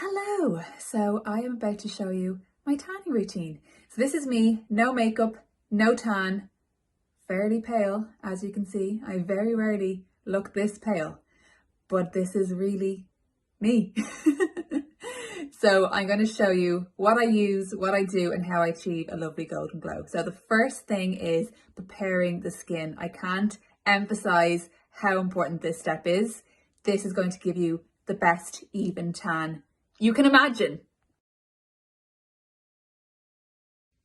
Hello! So I am about to show you my tanning routine. So this is me, no makeup, no tan, fairly pale. As you can see, I very rarely look this pale, but this is really me. So I'm going to show you what I use, what I do, and how I achieve a lovely golden glow. So the first thing is preparing the skin. I can't emphasize how important this step is. This is going to give you the best even tan you can imagine.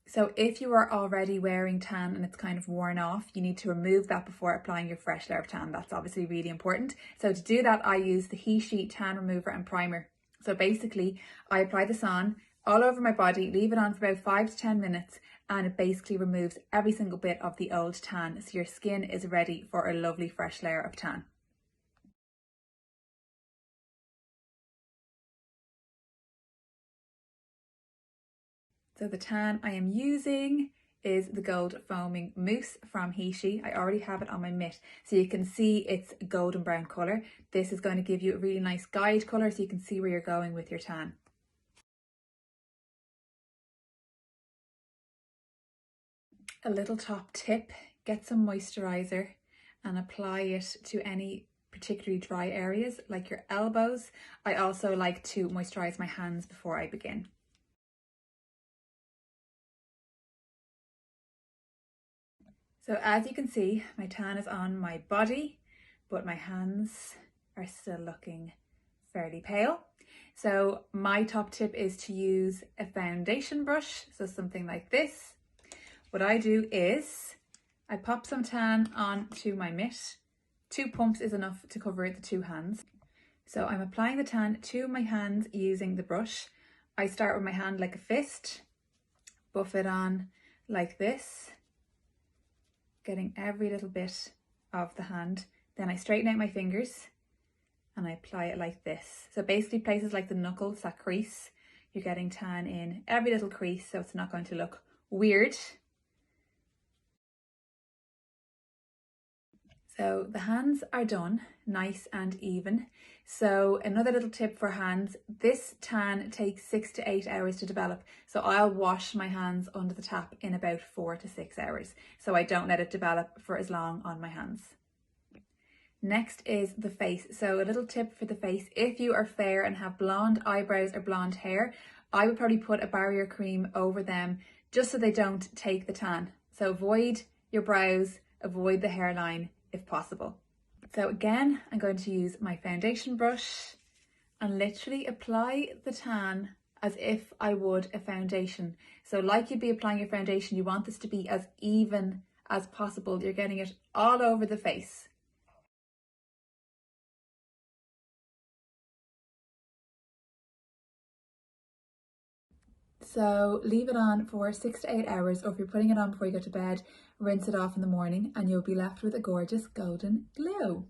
So if you are already wearing tan and it's kind of worn off, you need to remove that before applying your fresh layer of tan. That's obviously really important. So to do that, I use the He-shi tan remover and primer. So basically, I apply this on all over my body, leave it on for about 5 to 10 minutes, and it basically removes every single bit of the old tan. So your skin is ready for a lovely fresh layer of tan. So the tan I am using is the gold foaming mousse from He-shi. I already have it on my mitt, so you can see it's a golden brown colour. This is going to give you a really nice guide colour so you can see where you're going with your tan. A little top tip, get some moisturiser and apply it to any particularly dry areas like your elbows. I also like to moisturise my hands before I begin. So as you can see, my tan is on my body, but my hands are still looking fairly pale. So my top tip is to use a foundation brush, so something like this. What I do is I pop some tan onto my mitt. 2 pumps is enough to cover the 2 hands. So I'm applying the tan to my hands using the brush. I start with my hand like a fist, buff it on like this, getting every little bit of the hand. Then I straighten out my fingers and I apply it like this. So basically places like the knuckles, that crease, you're getting tan in every little crease, so it's not going to look weird. So the hands are done, nice and even. So another little tip for hands, this tan takes 6 to 8 hours to develop. So I'll wash my hands under the tap in about 4 to 6 hours. So I don't let it develop for as long on my hands. Next is the face. So a little tip for the face, if you are fair and have blonde eyebrows or blonde hair, I would probably put a barrier cream over them just so they don't take the tan. So avoid your brows, avoid the hairline if possible. So again, I'm going to use my foundation brush and literally apply the tan as if I would a foundation. So like you'd be applying your foundation, you want this to be as even as possible. You're getting it all over the face. So leave it on for 6 to 8 hours, or if you're putting it on before you go to bed, rinse it off in the morning and you'll be left with a gorgeous golden glow.